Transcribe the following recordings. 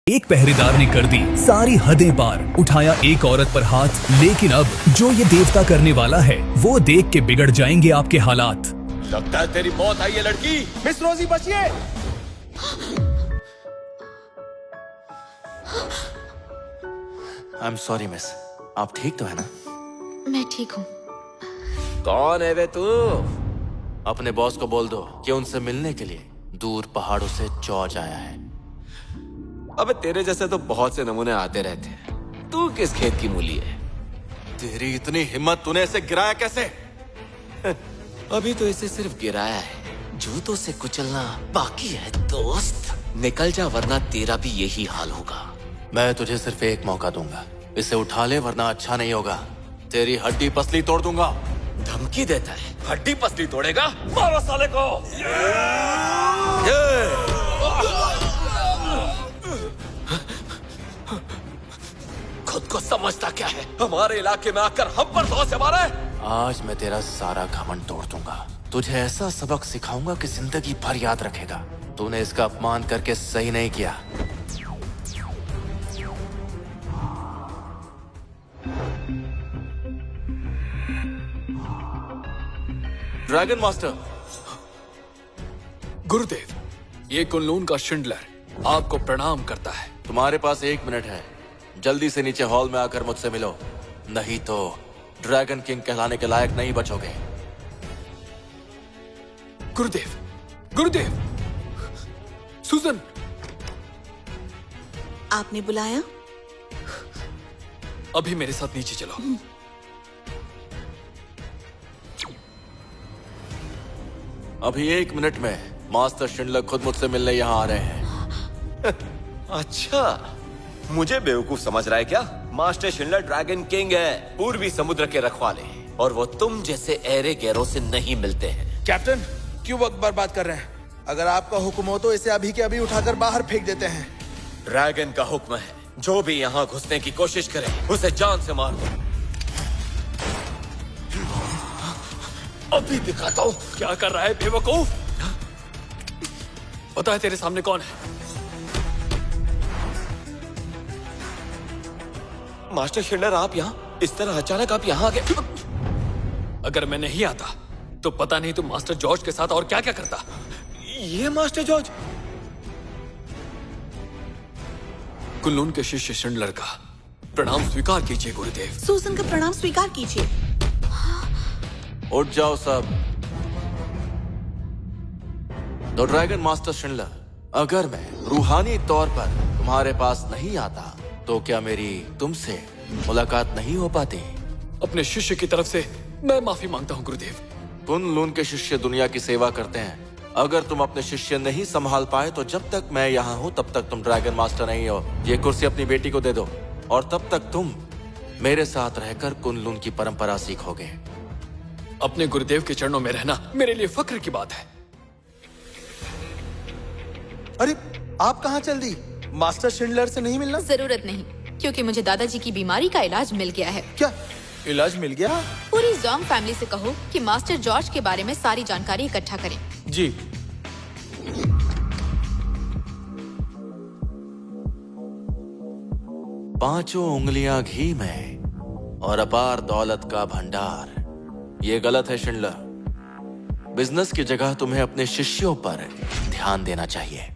एक पहरेदार ने कर दी सारी हदें पार, उठाया एक औरत पर हाथ। लेकिन अब जो ये देवता करने वाला है वो देख के बिगड़ जाएंगे आपके हालात। लगता है तेरी मौत आई है लड़की। मिस रोजी बचिए। आई एम सॉरी मिस, आप ठीक तो है ना? मैं ठीक हूँ। कौन है वे तू? अपने बॉस को बोल दो कि उनसे मिलने के लिए दूर पहाड़ों से जॉर्ज आया है। अबे तेरे जैसे तो बहुत से नमूने आते रहते हैं, तू किस खेत की मूली है? तेरी इतनी हिम्मत, तूने इसे गिराया कैसे? अभी तो इसे सिर्फ गिराया है, जूतों से कुचलना बाकी है दोस्त। निकल जा वरना तेरा भी यही हाल होगा। मैं तुझे सिर्फ एक मौका दूंगा, इसे उठा ले वरना अच्छा नहीं होगा। तेरी हड्डी पसली तोड़ दूंगा। धमकी देता है, हड्डी पसली तोड़ेगा? मारो साले को। खुद को समझता क्या है? हमारे इलाके में आकर हम पर धौंसे मारा है। आज मैं तेरा सारा घमंड तोड़ दूंगा। तुझे ऐसा सबक सिखाऊंगा कि जिंदगी भर याद रखेगा। तूने इसका अपमान करके सही नहीं किया। Dragon master. गुरुदेव, ये कुनलून का शिंडलर आपको प्रणाम करता है। तुम्हारे पास 1 मिनट है, जल्दी से नीचे हॉल में आकर मुझसे मिलो, नहीं तो ड्रैगन किंग कहलाने के लायक नहीं बचोगे। गुरुदेव, गुरुदेव, सुजन। आपने बुलाया? अभी मेरे साथ नीचे चलो। अभी 1 मिनट में मास्टर शिंडलर खुद मुझसे मिलने यहाँ आ रहे हैं। अच्छा, मुझे बेवकूफ समझ रहा है क्या? मास्टर शिंडलर ड्रैगन किंग है, पूर्वी समुद्र के रखवाले, और वो तुम जैसे ऐरे गैरों से नहीं मिलते हैं। कैप्टन, क्यों वक्त बर्बाद कर रहे हैं? अगर आपका हुक्म हो तो इसे अभी के अभी उठाकर बाहर फेंक देते हैं। ड्रैगन का हुक्म है, जो भी यहाँ घुसने की कोशिश करे उसे जान से मार दो। अभी दिखाता हूँ क्या कर रहा है बेवकूफ। पता है तेरे सामने कौन है? मास्टर शिंडलर, आप यहाँ इस तरह अचानक आप यहाँ आ गए? अगर मैं नहीं आता तो पता नहीं तुम मास्टर जॉर्ज के साथ और क्या क्या करता। ये मास्टर जॉर्ज? कुनलून के शिष्य शिंडलर का प्रणाम स्वीकार कीजिए गुरुदेव। सूजन का प्रणाम स्वीकार कीजिए। उठ जाओ सब। तो ड्रैगन मास्टर शिंडलर, अगर मैं रूहानी तौर पर तुम्हारे पास नहीं आता तो क्या मेरी तुमसे मुलाकात नहीं हो पाती? अपने शिष्य की तरफ से मैं माफी मांगता हूँ गुरुदेव। कुनलून के शिष्य दुनिया की सेवा करते हैं। अगर तुम अपने शिष्य नहीं संभाल पाए तो जब तक मैं यहाँ हूँ तब तक तुम ड्रैगन मास्टर नहीं हो। ये कुर्सी अपनी बेटी को दे दो और तब तक तुम मेरे साथ रहकर कुनलून की परंपरा सीखोगे। अपने गुरुदेव के चरणों में रहना मेरे लिए फक्र की बात है। अरे, आप कहाँ चल दी? मास्टर शिंडलर से नहीं मिलना? जरूरत नहीं, क्योंकि मुझे दादाजी की बीमारी का इलाज मिल गया है। क्या इलाज मिल गया? पूरी जोंग फैमिली से कहो कि मास्टर जॉर्ज के बारे में सारी जानकारी इकट्ठा करें। जी। पांचों उंगलियां घी में और अपार दौलत का भंडार। ये गलत है शिंडलर। बिजनेस की जगह तुम्हें अपने शिष्यों पर ध्यान देना चाहिए।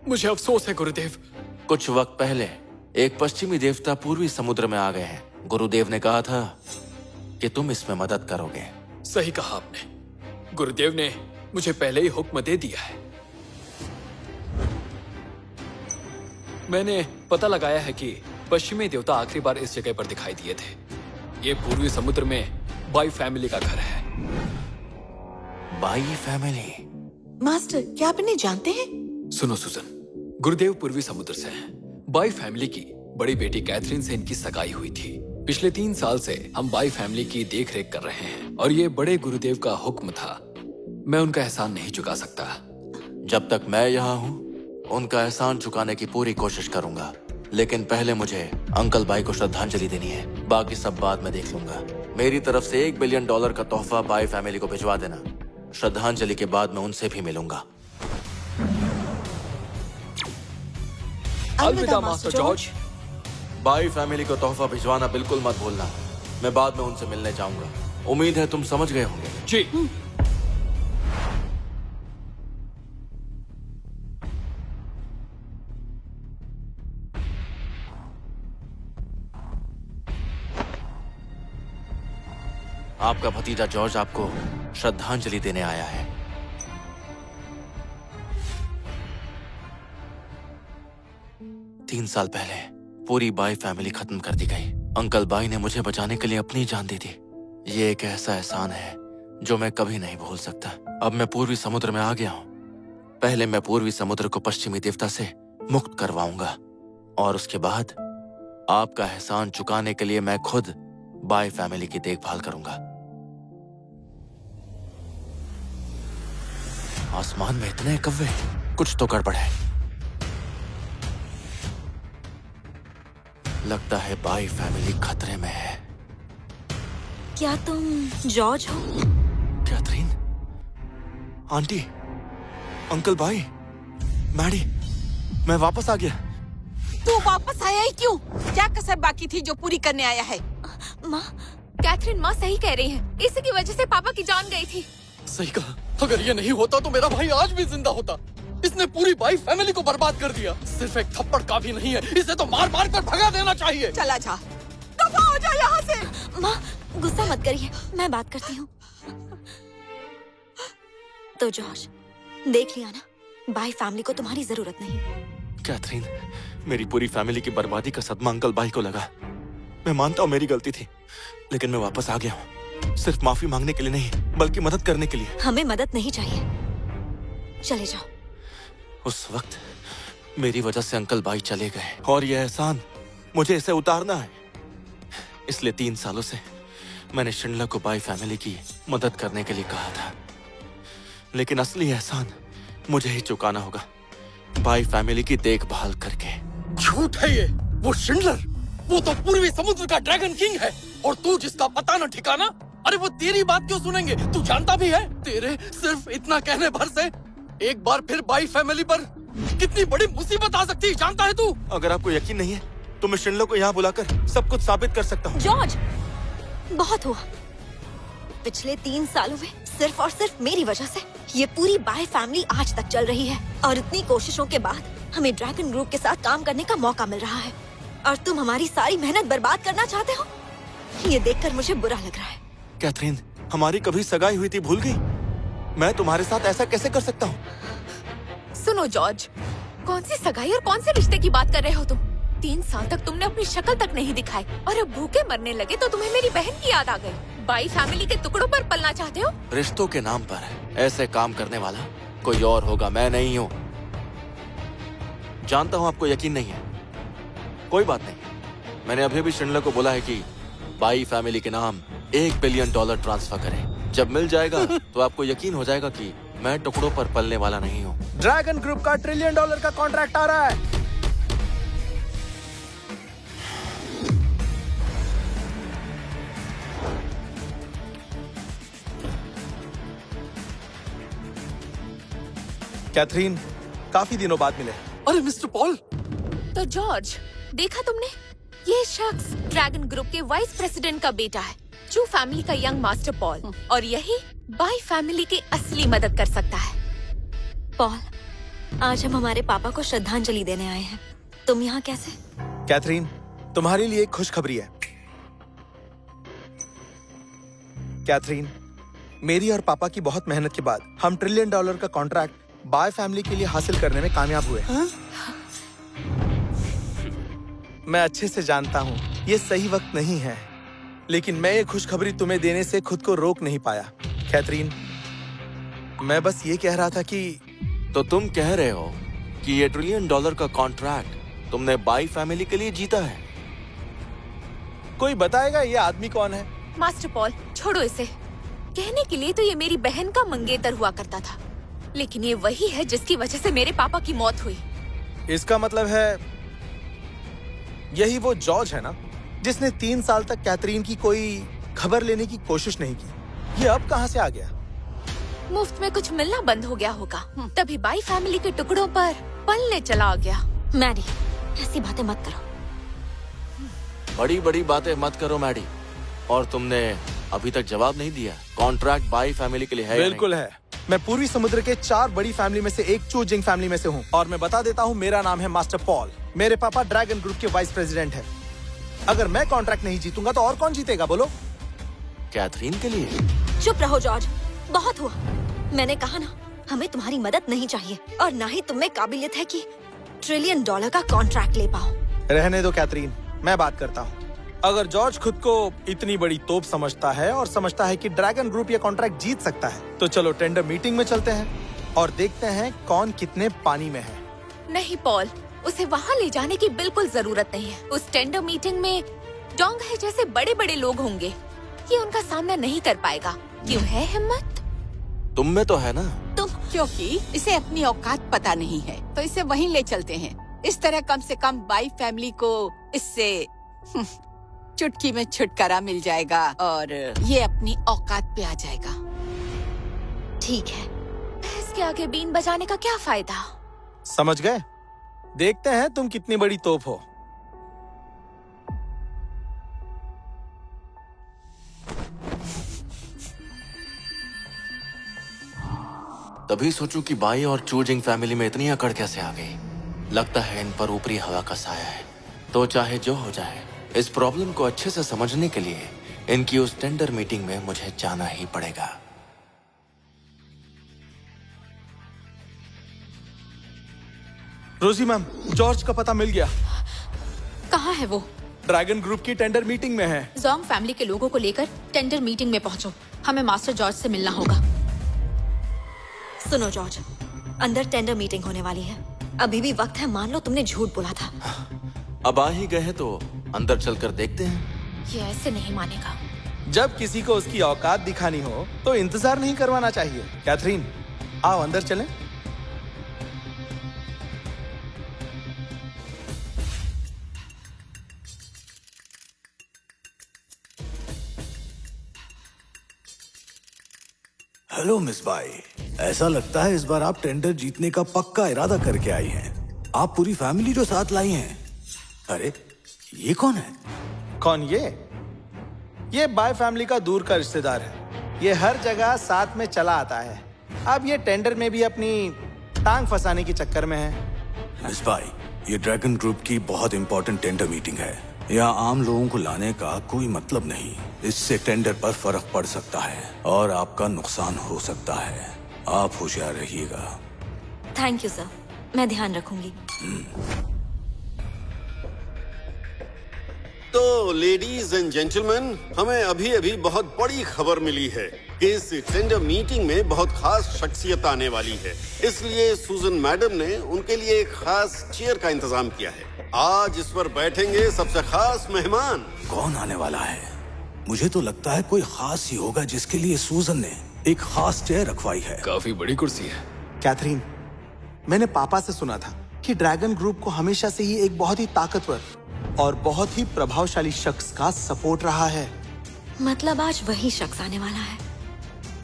मुझे अफसोस है गुरुदेव। कुछ वक्त पहले एक पश्चिमी देवता पूर्वी समुद्र में आ गए हैं। गुरुदेव ने कहा था कि तुम इसमें मदद करोगे। सही कहा आपने। गुरुदेव ने मुझे पहले ही हुक्म दे दिया है। मैंने पता लगाया है कि पश्चिमी देवता आखिरी बार इस जगह पर दिखाई दिए थे। ये पूर्वी समुद्र में बाई फैमिली का घर है। By family? मास्टर, क्या आप इन्हें जानते हैं? सुनो सुजन, गुरुदेव पूर्वी समुद्र से हैं। बाई फैमिली की बड़ी बेटी कैथरीन से इनकी सगाई हुई थी। पिछले 3 साल से हम बाई फैमिली की देख रेख कर रहे हैं और ये बड़े गुरुदेव का हुक्म था। मैं उनका एहसान नहीं चुका सकता। जब तक मैं यहाँ हूँ उनका एहसान चुकाने की पूरी कोशिश करूंगा, लेकिन पहले मुझे अंकल बाई को श्रद्धांजलि देनी है। बाकी सब बाद में देख लूंगा। मेरी तरफ से $1 बिलियन का तोहफा बाई फैमिली को भिजवा देना। श्रद्धांजलि के बाद मैं उनसे भी मिलूंगा। अलविदा मास्टर जॉर्ज। बाई फैमिली को तोहफा भिजवाना बिल्कुल मत भूलना। मैं बाद में उनसे मिलने जाऊंगा। उम्मीद है तुम समझ गए होंगे। जी। आपका भतीजा जॉर्ज आपको श्रद्धांजलि देने आया है। तीन साल पहले पूरी बाई फैमिली खत्म कर दी गई। अंकल बाई ने मुझे बचाने के लिए अपनी जान दी थी। ये एक ऐसा एहसान है जो मैं कभी नहीं भूल सकता। अब मैं पूर्वी समुद्र में आ गया हूँ। पहले मैं पूर्वी समुद्र को पश्चिमी देवता से मुक्त करवाऊंगा और उसके बाद आपका एहसान चुकाने के लिए मैं खुद बाई फैमिली की देखभाल करूंगा। आसमान में इतने कौवे, कुछ तो गड़बड़ है। लगता है बाई फैमिली खतरे में है। क्या तुम जॉर्ज हो? कैथरीन, आंटी, अंकल बाई, मैडी, मैं वापस आ गया। तू वापस आया ही क्यों? क्या कसर बाकी थी जो पूरी करने आया है? माँ, कैथरीन माँ सही कह रही है। इसी की वजह से पापा की जान गई थी। सही कहा। अगर ये नहीं होता तो मेरा भाई आज भी जिंदा होता। इसने पूरी बाई फैमिली को बर्बाद कर दिया। सिर्फ एक थप्पड़ काफी नहीं है, इसे तो मार मार कर भगा देना चाहिए। चला जा, दफा हो जा यहाँ से। माँ गुस्सा मत करिए, मैं बात करती हूँ। तो जॉर्ज, देख लिया ना, बाई फैमिली को तुम्हारी जरूरत नहीं। कैथरीन, मेरी पूरी फैमिली की बर्बादी का सदमा अंकल बाई को लगा। मैं मानता हूँ मेरी गलती थी, लेकिन मैं वापस आ गया हूँ। सिर्फ माफी मांगने के लिए नहीं, बल्कि मदद करने के लिए। हमें मदद नहीं चाहिए, चले जाओ। उस वक्त मेरी वजह से अंकल बाई चले गए और यह एहसान मुझे इसे उतारना है। इसलिए 3 सालों से मैंने शिंडलर को बाई फैमिली की मदद करने के लिए कहा था, लेकिन असली एहसान मुझे ही चुकाना होगा, बाई फैमिली की देखभाल करके। झूठ है ये। वो शिंडलर, वो तो पूर्वी समुद्र का ड्रैगन किंग है, और तू जिसका पता न ठिकाना। अरे वो तेरी बात क्यों सुनेंगे? तू जानता भी है, तेरे सिर्फ इतना कहने भर से एक बार फिर बाई फैमिली पर कितनी बड़ी मुसीबत आ सकती है, जानता है तू? अगर आपको यकीन नहीं है तो मैं शिंडलर को यहाँ बुलाकर सब कुछ साबित कर सकता हूँ। जॉर्ज, बहुत हुआ। पिछले 3 सालों में सिर्फ और सिर्फ मेरी वजह से ये पूरी बाई फैमिली आज तक चल रही है, और इतनी कोशिशों के बाद हमें ड्रैगन ग्रुप के साथ काम करने का मौका मिल रहा है, और तुम हमारी सारी मेहनत बर्बाद करना चाहते हो? ये देखकर मुझे बुरा लग रहा है। कैथरीन, हमारी कभी सगाई हुई थी, भूल गई? मैं तुम्हारे साथ ऐसा कैसे कर सकता हूँ? सुनो जॉर्ज, कौन सी सगाई और कौन से रिश्ते की बात कर रहे हो तुम? 3 साल तक तुमने अपनी शक्ल तक नहीं दिखाई, और अब भूखे मरने लगे तो तुम्हें मेरी बहन की याद आ गई। बाई फैमिली के टुकड़ों पर पलना चाहते हो? रिश्तों के नाम पर ऐसे काम करने वाला कोई और होगा, मैं नहीं हूँ। जानता हूँ आपको यकीन नहीं है, कोई बात नहीं। मैंने अभी भी शिंडलर को बोला है कि बाई फैमिली के नाम $1 बिलियन ट्रांसफर करें। जब मिल जाएगा तो आपको यकीन हो जाएगा कि मैं टुकड़ों पर पलने वाला नहीं हूँ। ड्रैगन ग्रुप का $1 ट्रिलियन का कॉन्ट्रैक्ट आ रहा है। कैथरीन, काफी दिनों बाद मिले। अरे मिस्टर पॉल। तो जॉर्ज, देखा तुमने, ये शख्स ड्रैगन ग्रुप के वाइस प्रेसिडेंट का बेटा है, चू फैमिली का यंग मास्टर पॉल, और यही बाई फैमिली की असली मदद कर सकता है। पॉल, आज हम हमारे पापा को श्रद्धांजलि देने आए हैं। तुम यहाँ कैसे? कैथरीन, तुम्हारे लिए एक खुशखबरी है। कैथरीन, मेरी और पापा की बहुत मेहनत के बाद हम $1 ट्रिलियन का कॉन्ट्रैक्ट बाय फैमिली के लिए हासिल करने में कामयाब हुए। मैं अच्छे से जानता हूँ ये सही वक्त नहीं है, लेकिन मैं ये खुशखबरी तुम्हें देने से खुद को रोक नहीं पाया। कैथरीन, मैं बस ये कह रहा था कि तो तुम कह रहे हो कि ये $1 ट्रिलियन का कॉन्ट्रैक्ट तुमने बाई फैमिली के लिए जीता है? कोई बताएगा ये आदमी कौन है? मास्टर पॉल, छोड़ो इसे। कहने के लिए तो ये मेरी बहन का मंगेतर हुआ करता था, लेकिन ये वही है जिसकी वजह से मेरे पापा की मौत हुई। इसका मतलब है यही वो जॉर्ज है ना, जिसने 3 साल तक कैथरीन की कोई खबर लेने की कोशिश नहीं की। ये अब कहां से आ गया? मुफ्त में कुछ मिलना बंद हो गया होगा, तभी बाई फैमिली के टुकड़ों पर पलने चला गया। मैडी, ऐसी बातें मत करो। बड़ी बड़ी बातें मत करो मैडी। और तुमने अभी तक जवाब नहीं दिया, कॉन्ट्रैक्ट बाई फैमिली के लिए है या नहीं? बिल्कुल है। मैं पूर्वी समुद्र के 4 बड़ी फैमिली में से एक चूजिंग फैमिली में से हूँ। और मैं बता देता हूँ, मेरा नाम है मास्टर पॉल। मेरे पापा ड्रैगन ग्रुप के वाइस प्रेसिडेंट है। अगर मैं कॉन्ट्रैक्ट नहीं जीतूंगा तो और कौन जीतेगा बोलो? कैथरीन के लिए? चुप रहो जॉर्ज, बहुत हुआ। मैंने कहा ना, हमें तुम्हारी मदद नहीं चाहिए और ना ही तुम्हें काबिलियत है कि $1 ट्रिलियन का कॉन्ट्रैक्ट ले पाओ। रहने दो कैथरीन, मैं बात करता हूँ। अगर जॉर्ज खुद को इतनी बड़ी तोप समझता है और समझता है कि ड्रैगन ग्रुप ये कॉन्ट्रैक्ट जीत सकता है, तो चलो टेंडर मीटिंग में चलते हैं और देखते हैं कौन कितने पानी में है। नहीं पॉल, उसे वहाँ ले जाने की बिल्कुल जरूरत नहीं है। उस टेंडर मीटिंग में डोंगहे जैसे बड़े बड़े लोग होंगे, ये उनका सामना नहीं कर पाएगा। क्यों है हिम्मत? तुम में तो है ना। तुम क्योंकि इसे अपनी औकात पता नहीं है, तो इसे वहीं ले चलते हैं। इस तरह कम से कम बाई फैमिली को इससे चुटकी में छुटकारा मिल जाएगा और ये अपनी औकात पे आ जाएगा। ठीक है। इसके आगे बीन बजाने का क्या फायदा? समझ गए? देखते हैं तुम कितनी बड़ी तोप हो। तभी सोचूं कि बाई और चूजिंग फैमिली में इतनी अकड़ कैसे आ गई। लगता है इन पर ऊपरी हवा का साया है। तो चाहे जो हो जाए, इस प्रॉब्लम को अच्छे से समझने के लिए इनकी उस टेंडर मीटिंग में मुझे जाना ही पड़ेगा। रोजी मैम, जॉर्ज का पता मिल गया। कहाँ है वो? ड्रैगन ग्रुप की टेंडर मीटिंग में है। जोंग फैमिली के लोगों को लेकर टेंडर मीटिंग में पहुंचो। हमें मास्टर जॉर्ज से मिलना होगा। सुनो जॉर्ज, अंदर टेंडर मीटिंग होने वाली है। अभी भी वक्त है, मान लो तुमने झूठ बोला था। अब आ ही गए हैं तो अंदर चलकर देखते हैं। ये ऐसे नहीं मानेगा। जब किसी को उसकी औकात दिखानी हो तो इंतजार नहीं करवाना चाहिए। कैथरीन, आओ अंदर चलें। हेलो मिस बाई, ऐसा लगता है इस बार आप टेंडर जीतने का पक्का इरादा करके आई हैं। आप पूरी फैमिली जो साथ लाई हैं। अरे ये कौन है? कौन? ये बाय फैमिली का दूर का रिश्तेदार है। ये हर जगह साथ में चला आता है। अब ये टेंडर में भी अपनी टांग फंसाने की चक्कर में है। मिस बाई, ये ड्रैगन ग्रुप की बहुत इंपॉर्टेंट टेंडर मीटिंग है। यहाँ आम लोगों को लाने का कोई मतलब नहीं। इससे टेंडर पर फर्क पड़ सकता है और आपका नुकसान हो सकता है। आप होशियार रहिएगा। थैंक यू सर, मैं ध्यान रखूंगी। तो लेडीज एंड जेंटलमैन, हमें अभी अभी बहुत बड़ी खबर मिली है कि इस टेंडर मीटिंग में बहुत खास शख्सियत आने वाली है। इसलिए सूजन मैडम ने उनके लिए एक खास चेयर का इंतजाम किया है। आज इस पर बैठेंगे सबसे खास मेहमान। कौन आने वाला है? मुझे तो लगता है कोई खास ही होगा जिसके लिए सूजन ने एक खास चेयर रखवाई है। काफी बड़ी कुर्सी है। कैथरीन, मैंने पापा से सुना था कि ड्रैगन ग्रुप को हमेशा से ही एक बहुत ही ताकतवर और बहुत ही प्रभावशाली शख्स का सपोर्ट रहा है। मतलब आज वही शख्स आने वाला है।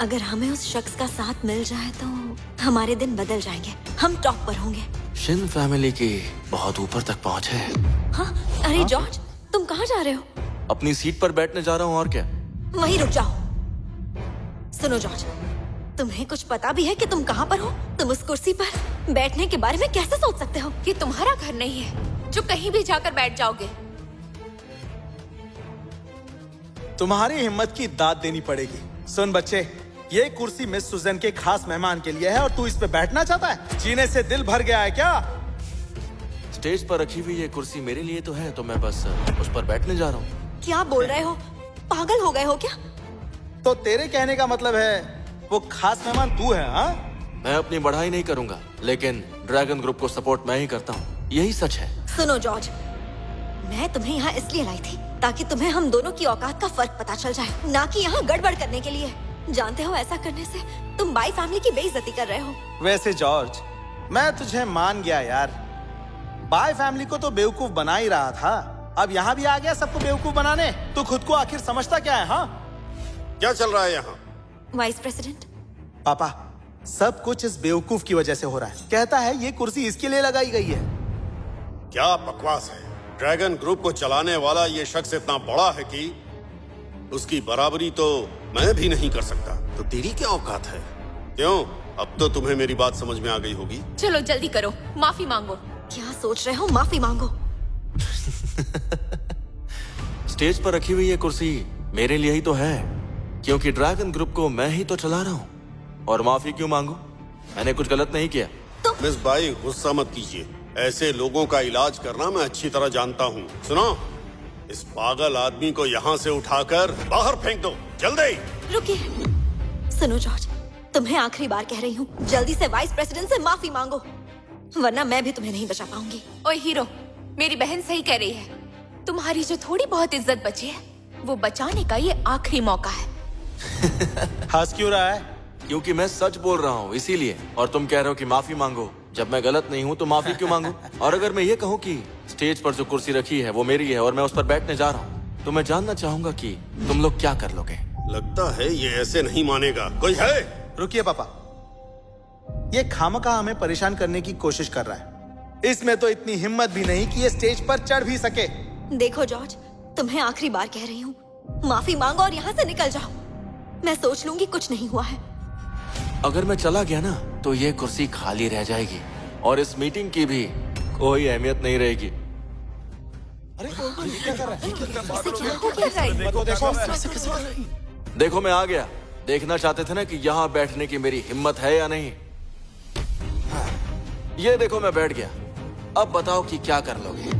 अगर हमें उस शख्स का साथ मिल जाए तो हमारे दिन बदल जाएंगे। हम टॉप पर होंगे। शिन फैमिली की बहुत ऊपर तक पहुंच है। हाँ? अरे जॉर्ज, तुम कहाँ जा रहे हो? अपनी सीट पर बैठने जा रहा हूँ, और क्या। वहीं रुक जाओ। सुनो जॉर्ज, तुम्हें कुछ पता भी है कि तुम कहाँ पर हो? तुम उस कुर्सी पर बैठने के बारे में कैसे सोच सकते हो? ये तुम्हारा घर नहीं है जो कहीं भी जाकर बैठ जाओगे। तुम्हारी हिम्मत की दाद देनी पड़ेगी। सुन बच्चे, ये कुर्सी मिस सुजन के खास मेहमान के लिए है और तू इस पे बैठना चाहता है? जीने से दिल भर गया है क्या? स्टेज पर रखी हुई ये कुर्सी मेरे लिए तो है, तो मैं बस उस पर बैठने जा रहा हूँ। क्या बोल रहे हो? पागल हो गए हो क्या? तो तेरे कहने का मतलब है वो खास मेहमान तू है? हाँ? मैं अपनी बढ़ाई नहीं करूंगा, लेकिन ड्रैगन ग्रुप को सपोर्ट मैं ही करता हूँ। यही सच है। सुनो जॉर्ज, मैं तुम्हें यहाँ इसलिए लाई थी ताकि तुम्हें हम दोनों की औकात का फर्क पता चल जाए, ना कि यहाँ गड़बड़ करने के लिए। जानते हो, ऐसा करने से तुम बाई फैमिली की बेइज्जती कर रहे हो। वैसे जॉर्ज, मैं तुझे मान गया यार। बाय फैमिली को तो बेवकूफ बना ही रहा था, अब यहाँ भी आ गया सबको बेवकूफ बनाने। तू खुद को आखिर समझता क्या है? हाँ, क्या चल रहा है यहाँ? वाइस प्रेसिडेंट, पापा, सब कुछ इस बेवकूफ की वजह से हो रहा है। कहता है ये कुर्सी इसके लिए लगाई गई है। क्या बकवास है। ड्रैगन ग्रुप को चलाने वाला ये शख्स इतना बड़ा है कि उसकी बराबरी तो मैं भी नहीं कर सकता। तो तेरी क्या औकात है? क्यों, अब तो तुम्हें मेरी बात समझ में आ गई होगी। चलो जल्दी करो, माफी मांगो। क्या सोच रहे हो? माफी मांगो। स्टेज पर रखी हुई ये कुर्सी मेरे लिए ही तो है, क्योंकि ड्रैगन ग्रुप को मैं ही तो चला रहा हूँ। और माफी क्यों मांगू? मैंने कुछ गलत नहीं किया। मिस बाई, गुस्सा मत कीजिए। ऐसे लोगों का इलाज करना मैं अच्छी तरह जानता हूँ। सुनो, इस पागल आदमी को यहाँ से उठाकर बाहर फेंक दो, जल्दी। रुकिए, सुनो जॉर्ज, तुम्हें आखिरी बार कह रही हूँ, जल्दी से वाइस प्रेसिडेंट से माफी मांगो, वरना मैं भी तुम्हें नहीं बचा पाऊंगी। ओए हीरो, मेरी बहन सही कह रही है। तुम्हारी जो थोड़ी बहुत इज्जत बची है, वो बचाने का ये आखिरी मौका है। हंस क्यों रहा है? क्योंकि मैं सच बोल रहा हूँ इसीलिए। और तुम कह रहे हो कि माफी मांगो। जब मैं गलत नहीं हूँ तो माफी क्यों मांगू? और अगर मैं ये कहूँ कि स्टेज पर जो कुर्सी रखी है वो मेरी है और मैं उस पर बैठने जा रहा हूँ, तो मैं जानना चाहूंगा कि तुम लोग क्या कर लोगे। लगता है ये ऐसे नहीं मानेगा। कोई है? रुकिए पापा, ये खामखा हमें परेशान करने की कोशिश कर रहा है। इसमें तो इतनी हिम्मत भी नहीं कि ये स्टेज पर चढ़ भी सके। देखो जॉर्ज, तुम्हें आखिरी बार कह रही हूँ, माफी मांगो और यहाँ से निकल जाओ। मैं सोच लूंगी कुछ नहीं हुआ है। अगर मैं चला गया ना तो ये कुर्सी खाली रह जाएगी और इस मीटिंग की भी कोई अहमियत नहीं रहेगी। देखो मैं आ गया। देखना चाहते थे ना कि यहाँ बैठने की मेरी हिम्मत है या नहीं। ये देखो मैं बैठ गया। अब बताओ कि क्या कर लोगे।